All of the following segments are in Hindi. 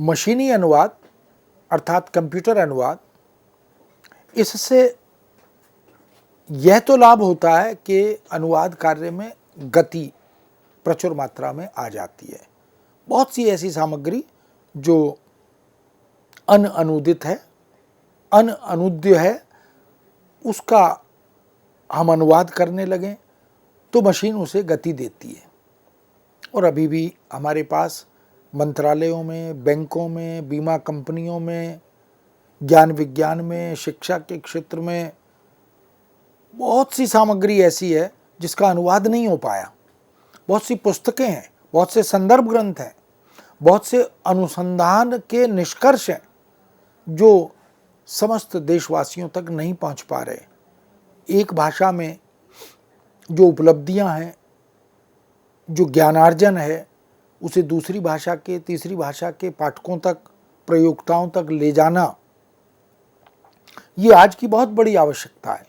मशीनी अनुवाद अर्थात कंप्यूटर अनुवाद, इससे यह तो लाभ होता है कि अनुवाद कार्य में गति प्रचुर मात्रा में आ जाती है। बहुत सी ऐसी सामग्री जो अनअनूदित है, अनअनूद्य है, उसका हम अनुवाद करने लगें तो मशीन उसे गति देती है। और अभी भी हमारे पास मंत्रालयों में, बैंकों में, बीमा कंपनियों में, ज्ञान विज्ञान में, शिक्षा के क्षेत्र में बहुत सी सामग्री ऐसी है जिसका अनुवाद नहीं हो पाया। बहुत सी पुस्तकें हैं, बहुत से संदर्भ ग्रंथ हैं, बहुत से अनुसंधान के निष्कर्ष हैं जो समस्त देशवासियों तक नहीं पहुंच पा रहे। एक भाषा में जो उपलब्धियां हैं, जो ज्ञानार्जन है, उसे दूसरी भाषा के, तीसरी भाषा के पाठकों तक, प्रयोक्ताओं तक ले जाना, ये आज की बहुत बड़ी आवश्यकता है।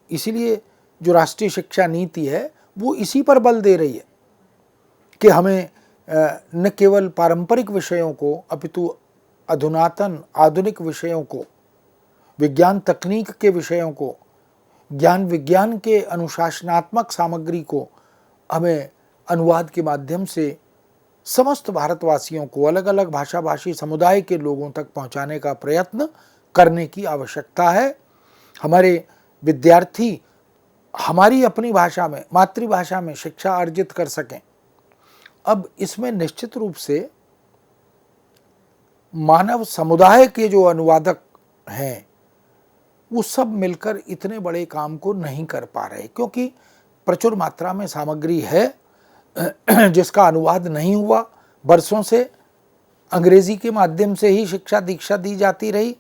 इसीलिए जो राष्ट्रीय शिक्षा नीति है वो इसी पर बल दे रही है कि हमें न केवल पारंपरिक विषयों को अपितु अधुनातन आधुनिक विषयों को, विज्ञान तकनीक के विषयों को, ज्ञान विज्ञान के अनुशासनात्मक सामग्री को हमें अनुवाद के माध्यम से समस्त भारतवासियों को, अलग अलग भाषा भाषी समुदाय के लोगों तक पहुंचाने का प्रयत्न करने की आवश्यकता है। हमारे विद्यार्थी हमारी अपनी भाषा में, मातृभाषा में शिक्षा अर्जित कर सकें। अब इसमें निश्चित रूप से मानव समुदाय के जो अनुवादक हैं वो सब मिलकर इतने बड़े काम को नहीं कर पा रहे, क्योंकि प्रचुर मात्रा में सामग्री है जिसका अनुवाद नहीं हुआ। बरसों से अंग्रेजी के माध्यम से ही शिक्षा दीक्षा दी जाती रही।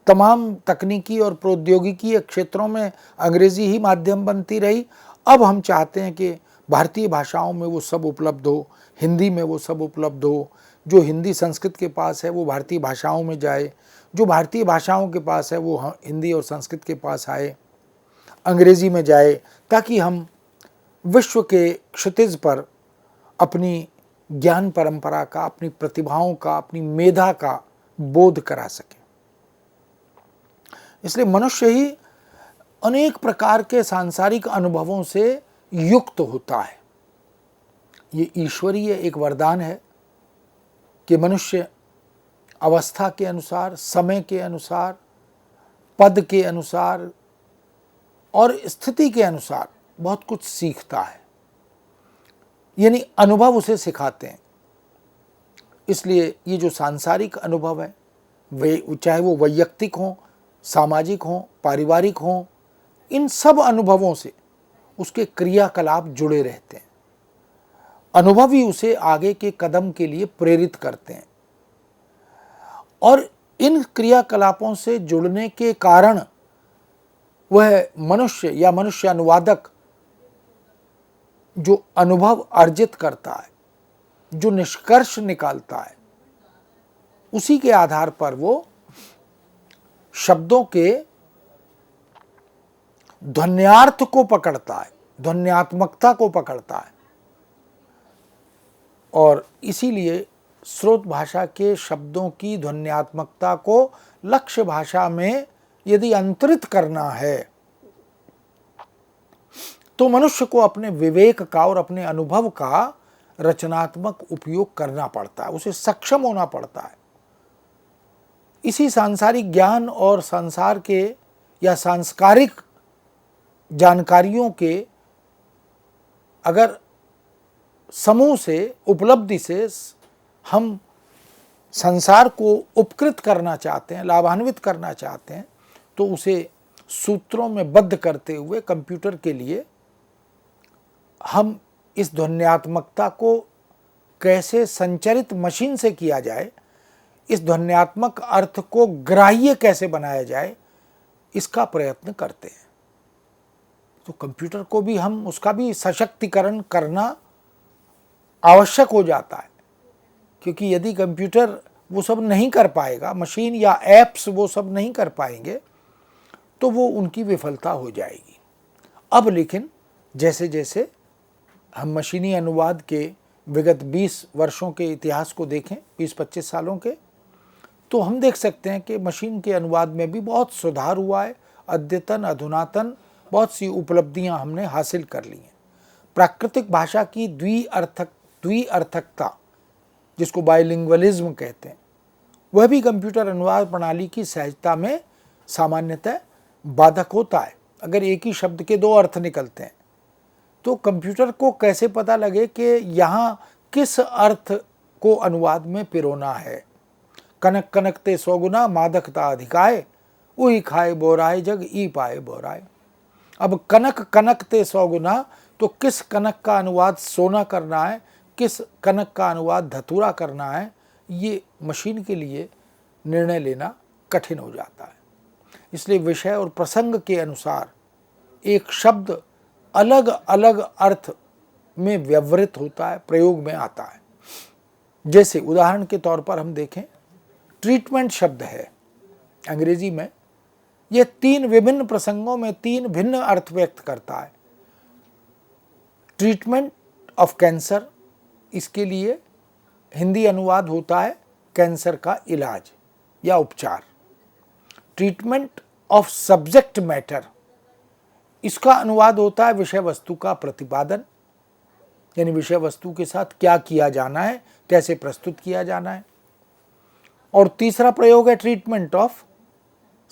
तमाम तकनीकी और प्रौद्योगिकी क्षेत्रों में अंग्रेजी ही माध्यम बनती रही। अब हम चाहते हैं कि भारतीय भाषाओं में वो सब उपलब्ध हो, हिंदी में वो सब उपलब्ध हो। जो हिंदी संस्कृत के पास है वो भारतीय भाषाओं में जाए, जो भारतीय भाषाओं के पास है वो हिंदी और संस्कृत के पास आए, अंग्रेजी में जाए, ताकि हम विश्व के क्षितिज पर अपनी ज्ञान परंपरा का, अपनी प्रतिभाओं का, अपनी मेधा का बोध करा सकें। इसलिए मनुष्य ही अनेक प्रकार के सांसारिक अनुभवों से युक्त होता है। ये ईश्वरीय एक वरदान है कि मनुष्य अवस्था के अनुसार, समय के अनुसार, पद के अनुसार और स्थिति के अनुसार बहुत कुछ सीखता है, यानी अनुभव उसे सिखाते हैं। इसलिए ये जो सांसारिक अनुभव है, वे चाहे वो वैयक्तिक हों, सामाजिक हों, पारिवारिक हों, इन सब अनुभवों से उसके क्रियाकलाप जुड़े रहते हैं। अनुभव ही उसे आगे के कदम के लिए प्रेरित करते हैं और इन क्रियाकलापों से जुड़ने के कारण वह मनुष्य या मनुष्य अनुवादक जो अनुभव अर्जित करता है, जो निष्कर्ष निकालता है, उसी के आधार पर वो शब्दों के ध्वन्यार्थ को पकड़ता है, ध्वन्यात्मकता को पकड़ता है। और इसीलिए स्रोत भाषा के शब्दों की ध्वन्यात्मकता को लक्ष्य भाषा में यदि अंतरित करना है तो मनुष्य को अपने विवेक का और अपने अनुभव का रचनात्मक उपयोग करना पड़ता है, उसे सक्षम होना पड़ता है। इसी सांसारिक ज्ञान और संसार के या सांस्कारिक जानकारियों के अगर समूह से, उपलब्धि से हम संसार को उपकृत करना चाहते हैं, लाभान्वित करना चाहते हैं, तो उसे सूत्रों में बद्ध करते हुए कंप्यूटर के लिए हम इस ध्वन्यात्मकता को कैसे संचरित मशीन से किया जाए, इस ध्वन्यात्मक अर्थ को ग्राह्य कैसे बनाया जाए, इसका प्रयत्न करते हैं। तो कंप्यूटर को भी हम उसका भी सशक्तिकरण करना आवश्यक हो जाता है, क्योंकि यदि कंप्यूटर वो सब नहीं कर पाएगा, मशीन या ऐप्स वो सब नहीं कर पाएंगे, तो वो उनकी विफलता हो जाएगी। अब लेकिन जैसे जैसे हम मशीनी अनुवाद के विगत 20 वर्षों के इतिहास को देखें, 20-25 सालों के, तो हम देख सकते हैं कि मशीन के अनुवाद में भी बहुत सुधार हुआ है। अद्यतन, अधुनातन बहुत सी उपलब्धियां हमने हासिल कर ली हैं। प्राकृतिक भाषा की द्विअर्थकता, जिसको बाइलिंगुअलिज्म कहते हैं, वह भी कंप्यूटर अनुवाद प्रणाली की सहजता में सामान्यतः बाधक होता है। अगर एक ही शब्द के 2 अर्थ निकलते हैं तो कंप्यूटर को कैसे पता लगे कि यहाँ किस अर्थ को अनुवाद में पिरोना है। कनक कनकते 100 गुना मादकता अधिकाय, उही खाए बोराए जग ई पाए बोराए। अब कनक कनकते 100 गुना, तो किस कनक का अनुवाद सोना करना है, किस कनक का अनुवाद धतूरा करना है, ये मशीन के लिए निर्णय लेना कठिन हो जाता है। इसलिए विषय और प्रसंग के अनुसार एक शब्द अलग अलग अर्थ में व्यवहृत होता है, प्रयोग में आता है। जैसे उदाहरण के तौर पर हम देखें, ट्रीटमेंट शब्द है अंग्रेजी में, यह 3 विभिन्न प्रसंगों में 3 भिन्न अर्थ व्यक्त करता है। ट्रीटमेंट ऑफ कैंसर, इसके लिए हिंदी अनुवाद होता है कैंसर का इलाज या उपचार। ट्रीटमेंट ऑफ सब्जेक्ट मैटर, इसका अनुवाद होता है विषय वस्तु का प्रतिपादन, यानी विषय वस्तु के साथ क्या किया जाना है, कैसे प्रस्तुत किया जाना है। और तीसरा प्रयोग है ट्रीटमेंट ऑफ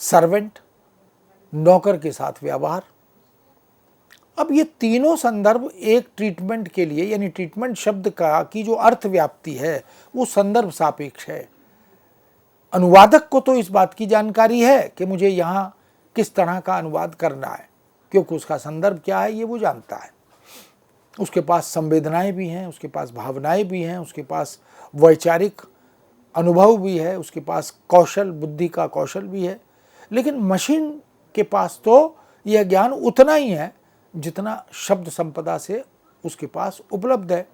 सर्वेंट, नौकर के साथ व्यवहार। अब ये तीनों संदर्भ एक ट्रीटमेंट के लिए, यानी ट्रीटमेंट शब्द का की जो अर्थ व्याप्ति है वो संदर्भ सापेक्ष है। अनुवादक को तो इस बात की जानकारी है कि मुझे यहाँ किस तरह का अनुवाद करना है, क्योंकि उसका संदर्भ क्या है ये वो जानता है। उसके पास संवेदनाएं भी हैं, उसके पास भावनाएं भी हैं, उसके पास वैचारिक अनुभव भी है, उसके पास कौशल, बुद्धि का कौशल भी है। लेकिन मशीन के पास तो यह ज्ञान उतना ही है जितना शब्द संपदा से उसके पास उपलब्ध है।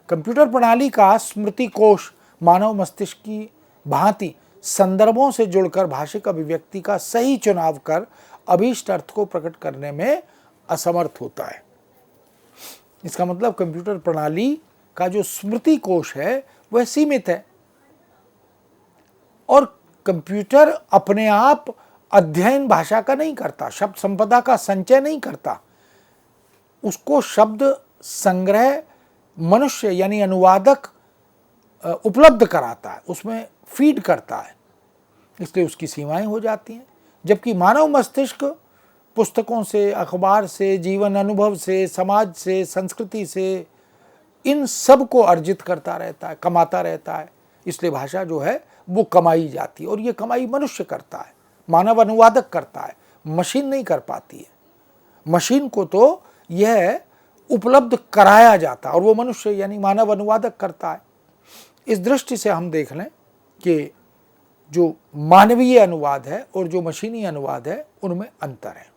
कंप्यूटर प्रणाली का स्मृति कोश मानव मस्तिष्क की भांति संदर्भों से जुड़कर भाषिक अभिव्यक्ति का सही चुनाव कर अभीष्ट अर्थ को प्रकट करने में असमर्थ होता है। इसका मतलब कंप्यूटर प्रणाली का जो स्मृति कोश है वह सीमित है, और कंप्यूटर अपने आप अध्ययन भाषा का नहीं करता, शब्द संपदा का संचय नहीं करता। उसको शब्द संग्रह मनुष्य यानी अनुवादक उपलब्ध कराता है, उसमें फीड करता है, इसलिए उसकी सीमाएं हो जाती हैं। जबकि मानव मस्तिष्क पुस्तकों से, अखबार से, जीवन अनुभव से, समाज से, संस्कृति से, इन सब को अर्जित करता रहता है, कमाता रहता है। इसलिए भाषा जो है वो कमाई जाती है, और ये कमाई मनुष्य करता है, मानव अनुवादक करता है, मशीन नहीं कर पाती है। मशीन को तो यह उपलब्ध कराया जाता है और वो मनुष्य यानी मानव अनुवादक करता है। इस दृष्टि से हम देख लें कि जो मानवीय अनुवाद है और जो मशीनी अनुवाद है उनमें अंतर है।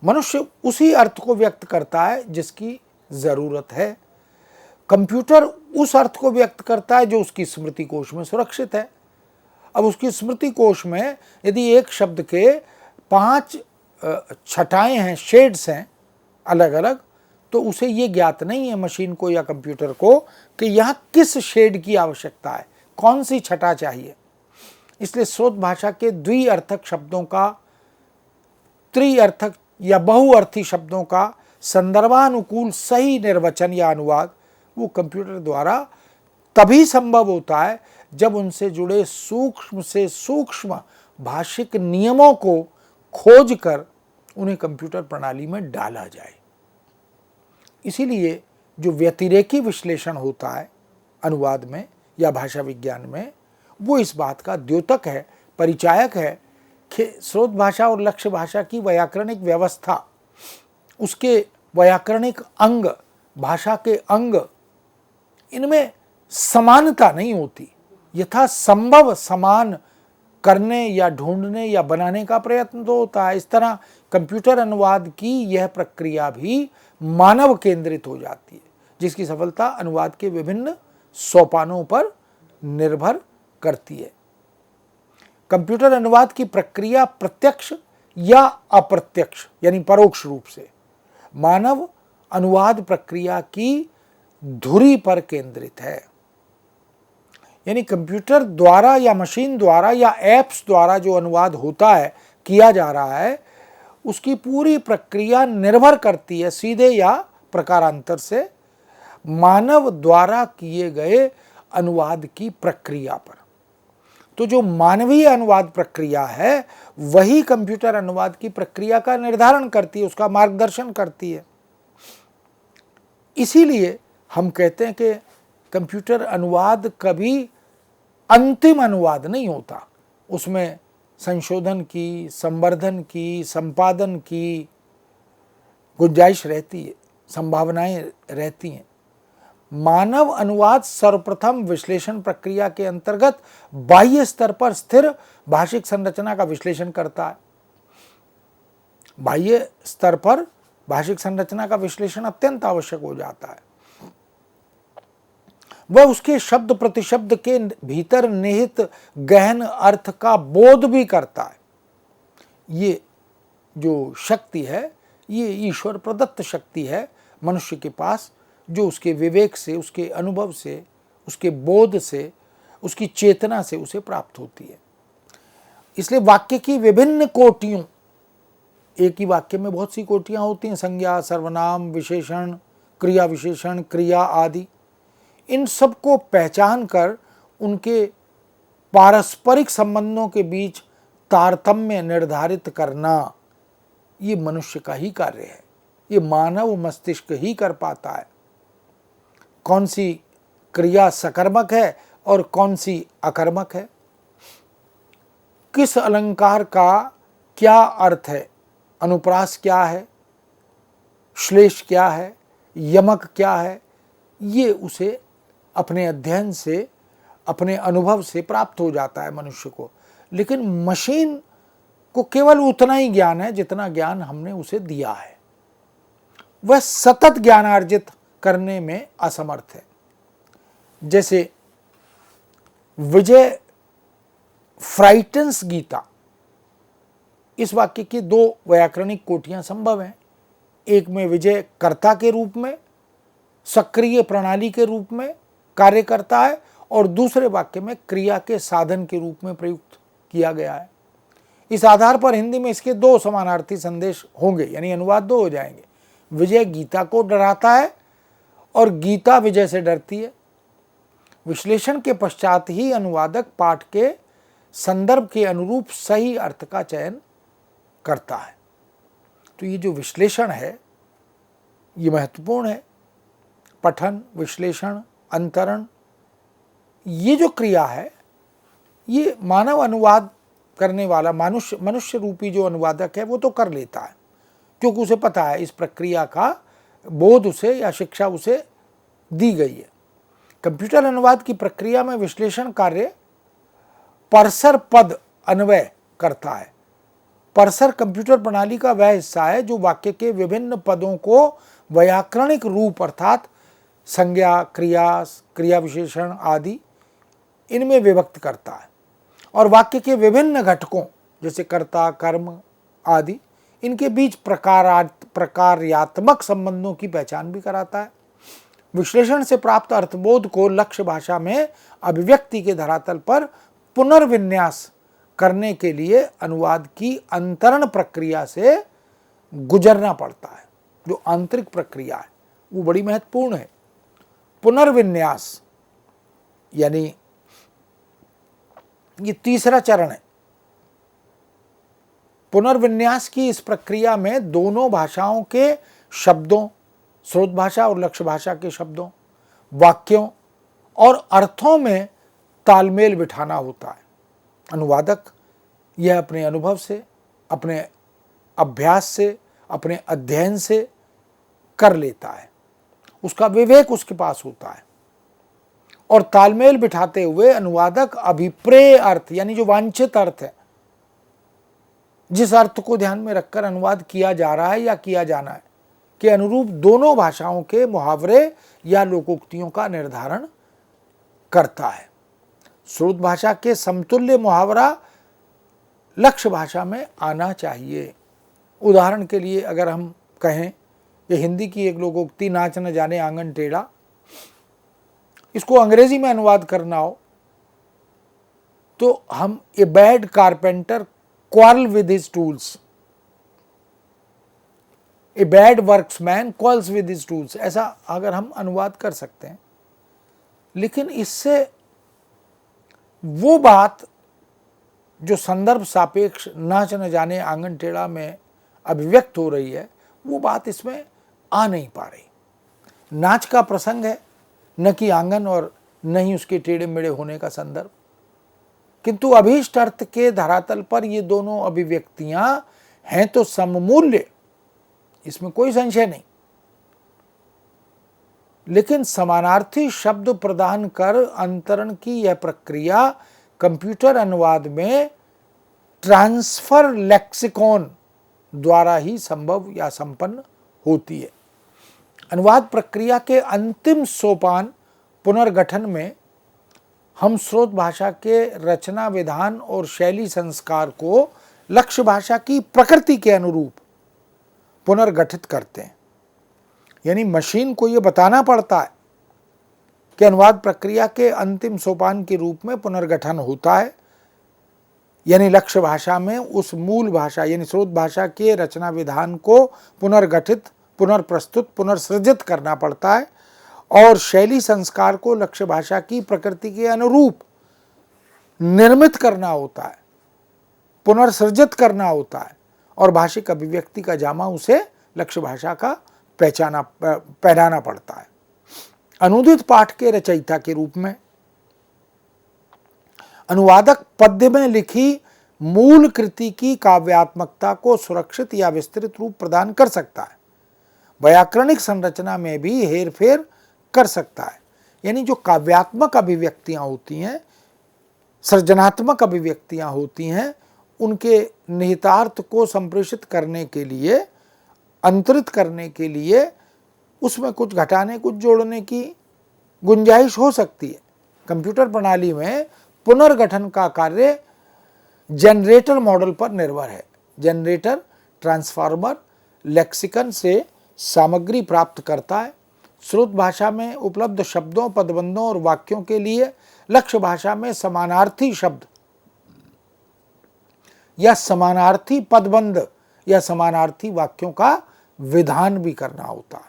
मनुष्य उसी अर्थ को व्यक्त करता है जिसकी जरूरत है, कंप्यूटर उस अर्थ को व्यक्त करता है जो उसकी स्मृति कोश में सुरक्षित है। अब उसकी स्मृति कोश में यदि एक शब्द के 5 छटाएं हैं, शेड्स हैं अलग अलग, तो उसे ये ज्ञात नहीं है मशीन को या कंप्यूटर को कि यहाँ किस शेड की आवश्यकता है, कौन सी छटा चाहिए। इसलिए स्रोत भाषा के द्विअर्थक शब्दों का, त्रिअर्थक या बहुअर्थी शब्दों का संदर्भानुकूल सही निर्वचन या अनुवाद वो कंप्यूटर द्वारा तभी संभव होता है जब उनसे जुड़े सूक्ष्म से सूक्ष्म भाषिक नियमों को खोज कर उन्हें कंप्यूटर प्रणाली में डाला जाए। इसीलिए जो व्यतिरेकी विश्लेषण होता है अनुवाद में या भाषा विज्ञान में, वो इस बात का द्योतक है, परिचायक है कि स्रोत भाषा और लक्ष्य भाषा की व्याकरणिक व्यवस्था, उसके व्याकरणिक अंग, भाषा के अंग, इनमें समानता नहीं होती। यथासंभव समान करने या ढूंढने या बनाने का प्रयत्न तो होता है। इस तरह कंप्यूटर अनुवाद की यह प्रक्रिया भी मानव केंद्रित हो जाती है, जिसकी सफलता अनुवाद के विभिन्न सोपानों पर निर्भर करती है। कंप्यूटर अनुवाद की प्रक्रिया प्रत्यक्ष या अप्रत्यक्ष यानी परोक्ष रूप से मानव अनुवाद प्रक्रिया की धुरी पर केंद्रित है। यानी कंप्यूटर द्वारा या मशीन द्वारा या ऐप्स द्वारा जो अनुवाद होता है, किया जा रहा है, उसकी पूरी प्रक्रिया निर्भर करती है सीधे या प्रकारांतर से मानव द्वारा किए गए अनुवाद की प्रक्रिया पर। तो जो मानवीय अनुवाद प्रक्रिया है वही कंप्यूटर अनुवाद की प्रक्रिया का निर्धारण करती है, उसका मार्गदर्शन करती है। इसीलिए हम कहते हैं कि कंप्यूटर अनुवाद कभी अंतिम अनुवाद नहीं होता, उसमें संशोधन की, संवर्धन की, संपादन की गुंजाइश रहती है, संभावनाएं रहती हैं। मानव अनुवाद सर्वप्रथम विश्लेषण प्रक्रिया के अंतर्गत बाह्य स्तर पर स्थिर भाषिक संरचना का विश्लेषण करता है। बाह्य स्तर पर भाषिक संरचना का विश्लेषण अत्यंत आवश्यक हो जाता है। वह उसके शब्द प्रतिशब्द के भीतर निहित गहन अर्थ का बोध भी करता है। ये जो शक्ति है, ये ईश्वर प्रदत्त शक्ति है मनुष्य के पास, जो उसके विवेक से, उसके अनुभव से, उसके बोध से, उसकी चेतना से उसे प्राप्त होती है। इसलिए वाक्य की विभिन्न कोटियों, एक ही वाक्य में बहुत सी कोटियां होती हैं, संज्ञा, सर्वनाम, विशेषण, क्रिया विशेषण, क्रिया आदि, इन सबको पहचान कर उनके पारस्परिक संबंधों के बीच तारतम्य निर्धारित करना ये मनुष्य का ही कार्य है। ये मानव मस्तिष्क ही कर पाता है। कौन सी क्रिया सकर्मक है और कौन सी अकर्मक है, किस अलंकार का क्या अर्थ है, अनुप्रास क्या है, श्लेष क्या है, यमक क्या है, ये उसे अपने अध्ययन से, अपने अनुभव से प्राप्त हो जाता है मनुष्य को। लेकिन मशीन को केवल उतना ही ज्ञान है जितना ज्ञान हमने उसे दिया है। वह सतत ज्ञानार्जित करने में असमर्थ है। जैसे विजय फ्राइटन्स गीता, इस वाक्य की दो व्याकरणिक कोटियां संभव हैं। एक में विजय कर्ता के रूप में, सक्रिय प्रणाली के रूप में कार्य करता है, और दूसरे वाक्य में क्रिया के साधन के रूप में प्रयुक्त किया गया है। इस आधार पर हिंदी में इसके दो समानार्थी संदेश होंगे, यानी अनुवाद दो हो जाएंगे। विजय गीता को डराता है और गीता विजय से डरती है। विश्लेषण के पश्चात ही अनुवादक पाठ के संदर्भ के अनुरूप सही अर्थ का चयन करता है। तो ये जो विश्लेषण है ये महत्वपूर्ण है। पठन, विश्लेषण, अंतरण, ये जो क्रिया है ये मानव अनुवाद करने वाला मनुष्य रूपी जो अनुवादक है वो तो कर लेता है, क्योंकि उसे पता है इस प्रक्रिया का बोध उसे या शिक्षा उसे दी गई है। कंप्यूटर अनुवाद की प्रक्रिया में विश्लेषण कार्य परसर पद अन्वय करता है। परसर कंप्यूटर प्रणाली का वह हिस्सा है जो वाक्य के विभिन्न पदों को व्याकरणिक रूप अर्थात संज्ञा, क्रिया, क्रिया विशेषण आदि इनमें विभक्त करता है, और वाक्य के विभिन्न घटकों जैसे कर्ता, कर्म आदि इनके बीच प्रकार्यात्मक संबंधों की पहचान भी कराता है। विश्लेषण से प्राप्त अर्थबोध को लक्ष्य भाषा में अभिव्यक्ति के धरातल पर पुनर्विन्यास करने के लिए अनुवाद की अंतरण प्रक्रिया से गुजरना पड़ता है। जो आंतरिक प्रक्रिया है वो बड़ी महत्वपूर्ण है। पुनर्विन्यास यानी ये तीसरा चरण है। पुनर्विन्यास की इस प्रक्रिया में दोनों भाषाओं के शब्दों, स्रोत भाषा और लक्ष्य भाषा के शब्दों, वाक्यों और अर्थों में तालमेल बिठाना होता है। अनुवादक यह अपने अनुभव से, अपने अभ्यास से, अपने अध्ययन से कर लेता है। उसका विवेक उसके पास होता है, और तालमेल बिठाते हुए अनुवादक अभिप्रेय अर्थ यानी जो वांछित अर्थ है, जिस अर्थ को ध्यान में रखकर अनुवाद किया जा रहा है या किया जाना है, के अनुरूप दोनों भाषाओं के मुहावरे या लोकोक्तियों का निर्धारण करता है। स्रोत भाषा के समतुल्य मुहावरा लक्ष्य भाषा में आना चाहिए। उदाहरण के लिए अगर हम कहें ये हिंदी की एक लोकोक्ति, नाच न जाने आंगन टेढ़ा, इसको अंग्रेजी में अनुवाद करना हो तो हम a bad carpenter quarrel with his tools, a bad workman quarrels with his tools, ऐसा अगर हम अनुवाद कर सकते हैं। लेकिन इससे वो बात जो संदर्भ सापेक्ष नाच न जाने आंगन टेढ़ा में अभिव्यक्त हो रही है, वो बात इसमें आ नहीं पा रही। नाच का प्रसंग है, न कि आंगन और न ही उसके टेढ़े मेढ़े होने का संदर्भ, किंतु अभीष्ट अर्थ के धरातल पर ये दोनों अभिव्यक्तियां हैं तो सममूल्य, इसमें कोई संशय नहीं। लेकिन समानार्थी शब्द प्रदान कर अंतरण की यह प्रक्रिया कंप्यूटर अनुवाद में ट्रांसफर लेक्सिकॉन द्वारा ही संभव या संपन्न होती है। अनुवाद प्रक्रिया के अंतिम सोपान पुनर्गठन में हम स्रोत भाषा के रचना विधान और शैली संस्कार को लक्ष्य भाषा की प्रकृति के अनुरूप पुनर्गठित करते हैं। यानी मशीन को यह बताना पड़ता है कि अनुवाद प्रक्रिया के अंतिम सोपान के रूप में पुनर्गठन होता है, यानी लक्ष्य भाषा में उस मूल भाषा यानी स्रोत भाषा के रचना विधान को पुनर्गठित, पुनर्प्रस्तुत, पुनर्सृजित करना पड़ता है और शैली संस्कार को लक्ष्य भाषा की प्रकृति के अनुरूप निर्मित करना होता है, पुनर्सृजित करना होता है और भाषिक अभिव्यक्ति का जामा उसे लक्ष्य भाषा का पहनाना पड़ता है। अनुदित पाठ के रचयिता के रूप में अनुवादक पद्य में लिखी मूल कृति की काव्यात्मकता को सुरक्षित या विस्तृत रूप प्रदान कर सकता है, व्याकरणिक संरचना में भी हेरफेर कर सकता है। यानी जो काव्यात्मक अभिव्यक्तियां होती हैं, सृजनात्मक अभिव्यक्तियां होती हैं, उनके निहितार्थ को संप्रेषित करने के लिए, अंतरित करने के लिए उसमें कुछ घटाने, कुछ जोड़ने की गुंजाइश हो सकती है। कंप्यूटर प्रणाली में पुनर्गठन का कार्य जनरेटर मॉडल पर निर्भर है। जनरेटर ट्रांसफार्मर लेक्सिकन से सामग्री प्राप्त करता है। स्रोत भाषा में उपलब्ध शब्दों, पदबंधों और वाक्यों के लिए लक्ष्य भाषा में समानार्थी शब्द या समानार्थी पदबंध या समानार्थी वाक्यों का विधान भी करना होता है।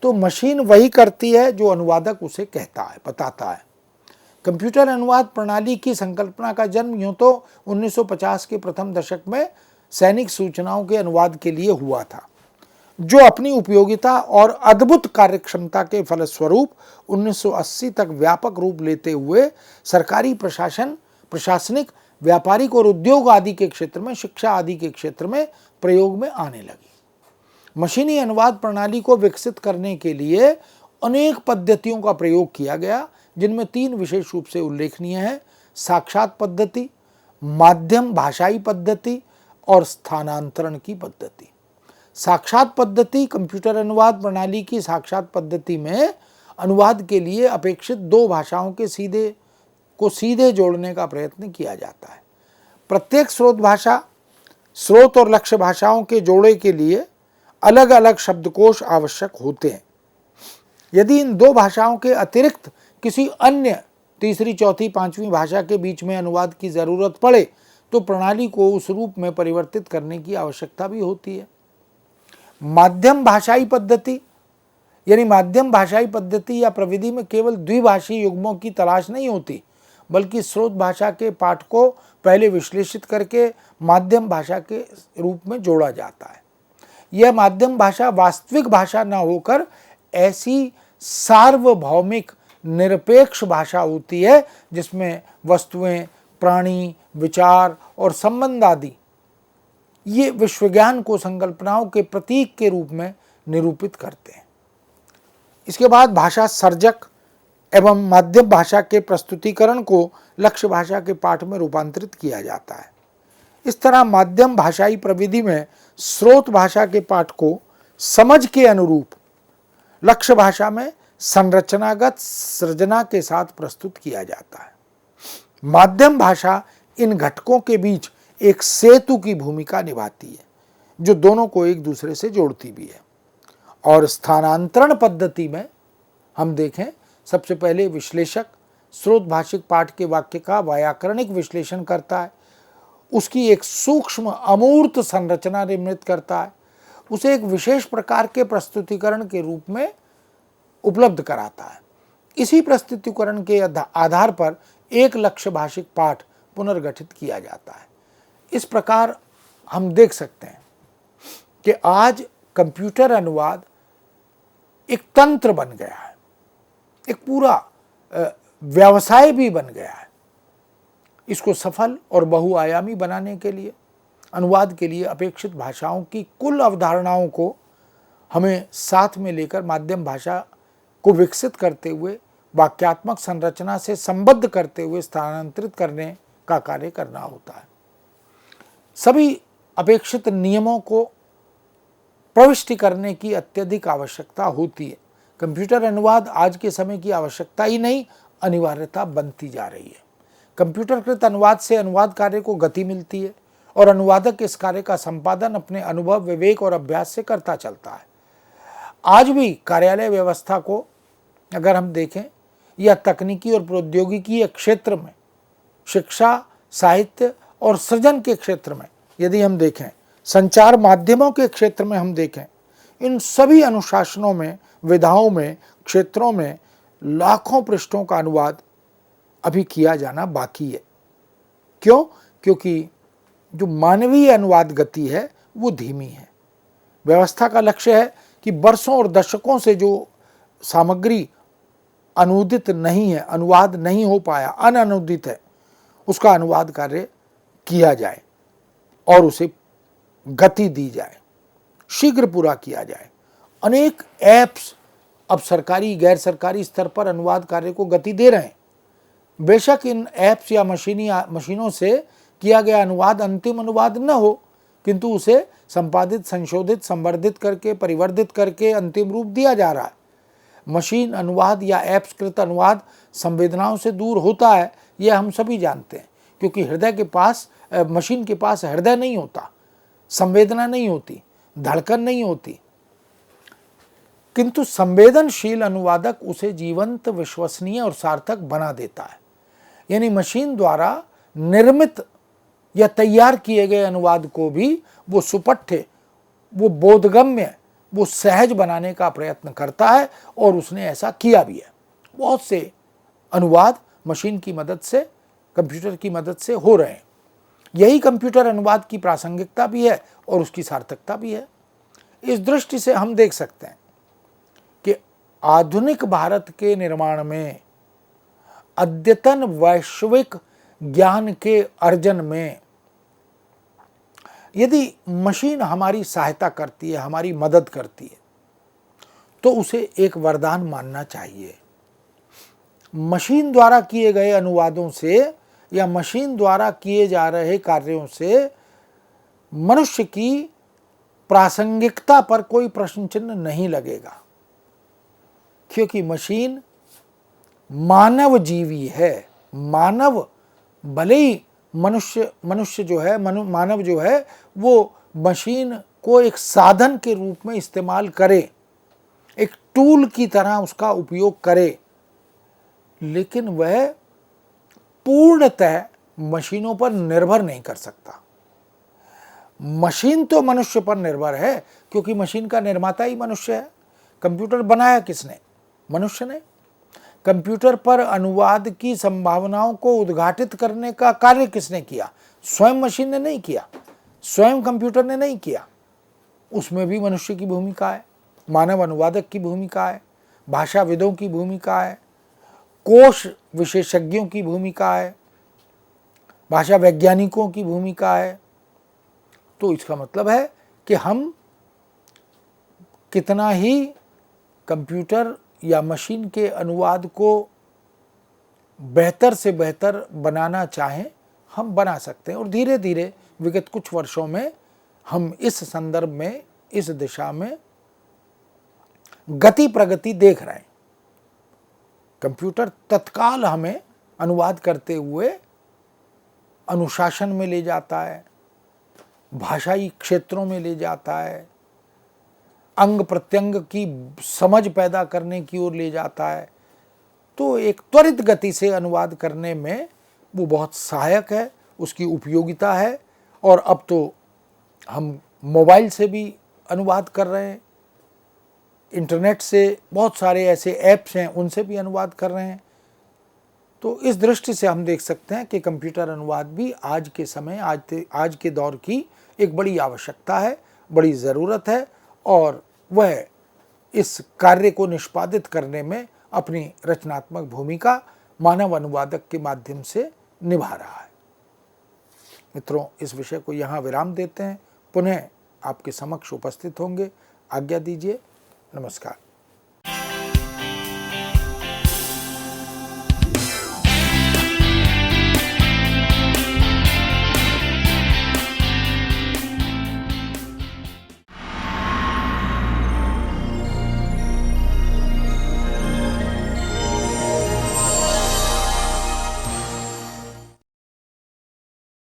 तो मशीन वही करती है जो अनुवादक उसे कहता है, बताता है। कंप्यूटर अनुवाद प्रणाली की संकल्पना का जन्म यूं तो 1950 के प्रथम दशक में सैनिक सूचनाओं के अनुवाद के लिए हुआ था, जो अपनी उपयोगिता और अद्भुत कार्यक्षमता के फलस्वरूप 1980 तक व्यापक रूप लेते हुए सरकारी प्रशासन, प्रशासनिक, व्यापारिक और उद्योग आदि के क्षेत्र में, शिक्षा आदि के क्षेत्र में प्रयोग में आने लगी। मशीनी अनुवाद प्रणाली को विकसित करने के लिए अनेक पद्धतियों का प्रयोग किया गया, जिनमें 3 विशेष रूप से उल्लेखनीय हैं: साक्षात पद्धति, माध्यम भाषाई पद्धति और स्थानांतरण की पद्धति। साक्षात पद्धति कंप्यूटर अनुवाद प्रणाली की साक्षात पद्धति में अनुवाद के लिए अपेक्षित 2 भाषाओं के सीधे जोड़ने का प्रयत्न किया जाता है। प्रत्येक स्रोत भाषा, स्रोत और लक्ष्य भाषाओं के जोड़े के लिए अलग अलग शब्दकोश आवश्यक होते हैं। यदि इन 2 भाषाओं के अतिरिक्त किसी अन्य तीसरी, चौथी, 5वीं भाषा के बीच में अनुवाद की जरूरत पड़े तो प्रणाली को उस रूप में परिवर्तित करने की आवश्यकता भी होती है। माध्यम भाषाई पद्धति यानी माध्यम भाषाई पद्धति या प्रविधि में केवल द्विभाषी युग्मों की तलाश नहीं होती, बल्कि स्रोत भाषा के पाठ को पहले विश्लेषित करके माध्यम भाषा के रूप में जोड़ा जाता है। यह माध्यम भाषा वास्तविक भाषा न होकर ऐसी सार्वभौमिक निरपेक्ष भाषा होती है जिसमें वस्तुएं, प्राणी, विचार और संबंध आदि ये विश्वज्ञान को संकल्पनाओं के प्रतीक के रूप में निरूपित करते हैं। इसके बाद भाषा सर्जक एवं माध्यम भाषा के प्रस्तुतिकरण को लक्ष्य भाषा के पाठ में रूपांतरित किया जाता है। इस तरह माध्यम भाषाई प्रविधि में स्रोत भाषा के पाठ को समझ के अनुरूप लक्ष्य भाषा में संरचनागत सृजना के साथ प्रस्तुत किया जाता है। माध्यम भाषा इन घटकों के बीच एक सेतु की भूमिका निभाती है, जो दोनों को एक दूसरे से जोड़ती भी है। और स्थानांतरण पद्धति में हम देखें, सबसे पहले विश्लेषक स्रोत भाषिक पाठ के वाक्य का व्याकरणिक विश्लेषण करता है, उसकी एक सूक्ष्म अमूर्त संरचना निर्मित करता है, उसे एक विशेष प्रकार के प्रस्तुतिकरण के रूप में उपलब्ध कराता है। इसी प्रस्तुतिकरण के आधार पर एक लक्ष्य भाषिक पाठ पुनर्गठित किया जाता है। इस प्रकार हम देख सकते हैं कि आज कंप्यूटर अनुवाद एक तंत्र बन गया है, एक पूरा व्यवसाय भी बन गया है। इसको सफल और बहुआयामी बनाने के लिए, अनुवाद के लिए अपेक्षित भाषाओं की कुल अवधारणाओं को हमें साथ में लेकर माध्यम भाषा को विकसित करते हुए, वाक्यात्मक संरचना से संबद्ध करते हुए स्थानांतरित करने का कार्य करना होता है। सभी अपेक्षित नियमों को प्रविष्टि करने की अत्यधिक आवश्यकता होती है। कंप्यूटर अनुवाद आज के समय की आवश्यकता ही नहीं, अनिवार्यता बनती जा रही है। कंप्यूटरकृत अनुवाद से अनुवाद कार्य को गति मिलती है और अनुवादक इस कार्य का संपादन अपने अनुभव, विवेक और अभ्यास से करता चलता है। आज भी कार्यालय व्यवस्था को अगर हम देखें या तकनीकी और प्रौद्योगिकी के क्षेत्र में, शिक्षा, साहित्य और सृजन के क्षेत्र में यदि हम देखें, संचार माध्यमों के क्षेत्र में हम देखें, इन सभी अनुशासनों में, विधाओं में, क्षेत्रों में लाखों पृष्ठों का अनुवाद अभी किया जाना बाकी है। क्यों? क्योंकि जो मानवीय अनुवाद गति है वो धीमी है। व्यवस्था का लक्ष्य है कि वर्षों और दशकों से जो सामग्री अनुदित नहीं है, अनुवाद नहीं हो पाया, अननुदित है, उसका अनुवाद कार्य किया जाए और उसे गति दी जाए, शीघ्र पूरा किया जाए। अनेक ऐप्स अब सरकारी, गैर सरकारी स्तर पर अनुवाद कार्य को गति दे रहे हैं। बेशक इन ऐप्स या मशीनों से किया गया अनुवाद अंतिम अनुवाद न हो, किंतु उसे संपादित, संशोधित, संवर्धित करके, परिवर्धित करके अंतिम रूप दिया जा रहा है। मशीन अनुवाद या ऐप्स कृत अनुवाद संवेदनाओं से दूर होता है, यह हम सभी जानते हैं, क्योंकि हृदय के पास, मशीन के पास हृदय नहीं होता, संवेदना नहीं होती, धड़कन नहीं होती, किंतु संवेदनशील अनुवादक उसे जीवंत, विश्वसनीय और सार्थक बना देता है। यानी मशीन द्वारा निर्मित या तैयार किए गए अनुवाद को भी वो सुपठ्य, वो बोधगम्य, वो सहज बनाने का प्रयत्न करता है और उसने ऐसा किया भी है। बहुत से अनुवाद मशीन की मदद से, कंप्यूटर की मदद से हो रहे हैं। यही कंप्यूटर अनुवाद की प्रासंगिकता भी है और उसकी सार्थकता भी है। इस दृष्टि से हम देख सकते हैं कि आधुनिक भारत के निर्माण में, अद्यतन वैश्विक ज्ञान के अर्जन में यदि मशीन हमारी सहायता करती है, हमारी मदद करती है, तो उसे एक वरदान मानना चाहिए। मशीन द्वारा किए गए अनुवादों से या मशीन द्वारा किए जा रहे कार्यों से मनुष्य की प्रासंगिकता पर कोई प्रश्न चिन्ह नहीं लगेगा, क्योंकि मशीन मानव जीवी है। मानव, भले ही मनुष्य जो है, मानव जो है, वो मशीन को एक साधन के रूप में इस्तेमाल करे, एक टूल की तरह उसका उपयोग करे, लेकिन वह पूर्णतः मशीनों पर निर्भर नहीं कर सकता। मशीन तो मनुष्य पर निर्भर है, क्योंकि मशीन का निर्माता ही मनुष्य है। कंप्यूटर बनाया किसने? मनुष्य ने। कंप्यूटर पर अनुवाद की संभावनाओं को उद्घाटित करने का कार्य किसने किया? स्वयं मशीन ने नहीं किया, स्वयं कंप्यूटर ने नहीं किया। उसमें भी मनुष्य की भूमिका है, मानव अनुवादक की भूमिका है, भाषाविदों की भूमिका है, कोश विशेषज्ञों की भूमिका है, भाषा वैज्ञानिकों की भूमिका है। तो इसका मतलब है कि हम कितना ही कंप्यूटर या मशीन के अनुवाद को बेहतर से बेहतर बनाना चाहें, हम बना सकते हैं। और धीरे धीरे विगत कुछ वर्षों में हम इस संदर्भ में, इस दिशा में गति प्रगति देख रहे हैं। कंप्यूटर तत्काल हमें अनुवाद करते हुए अनुशासन में ले जाता है, भाषाई क्षेत्रों में ले जाता है, अंग प्रत्यंग की समझ पैदा करने की ओर ले जाता है। तो एक त्वरित गति से अनुवाद करने में वो बहुत सहायक है, उसकी उपयोगिता है। और अब तो हम मोबाइल से भी अनुवाद कर रहे हैं, इंटरनेट से बहुत सारे ऐसे ऐप्स हैं उनसे भी अनुवाद कर रहे हैं। तो इस दृष्टि से हम देख सकते हैं कि कंप्यूटर अनुवाद भी आज के समय, आज के दौर की एक बड़ी आवश्यकता है, बड़ी ज़रूरत है, और वह इस कार्य को निष्पादित करने में अपनी रचनात्मक भूमिका मानव अनुवादक के माध्यम से निभा रहा है। मित्रों, इस विषय को यहाँ विराम देते हैं, पुनः आपके समक्ष उपस्थित होंगे। आज्ञा दीजिए। नमस्कार।